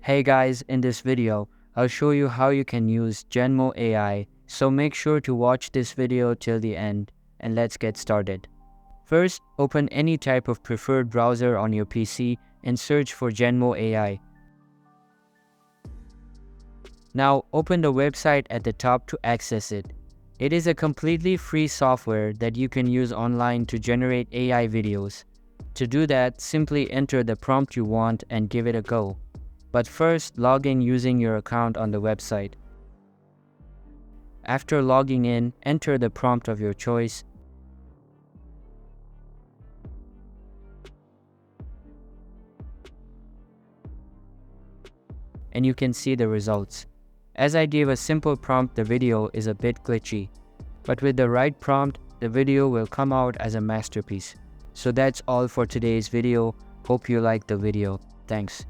Hey guys, in this video, I'll show you how you can use Genmo AI, so make sure to watch this video till the end and let's get started. First, open any type of preferred browser on your PC and search for Genmo AI. Now open the website at the top to access it. It is a completely free software that you can use online to generate AI videos. To do that, simply enter the prompt you want and give it a go. But first, log in using your account on the website. After logging in, enter the prompt of your choice. And you can see the results. As I gave a simple prompt, the video is a bit glitchy. But with the right prompt, the video will come out as a masterpiece. So that's all for today's video. Hope you liked the video. Thanks.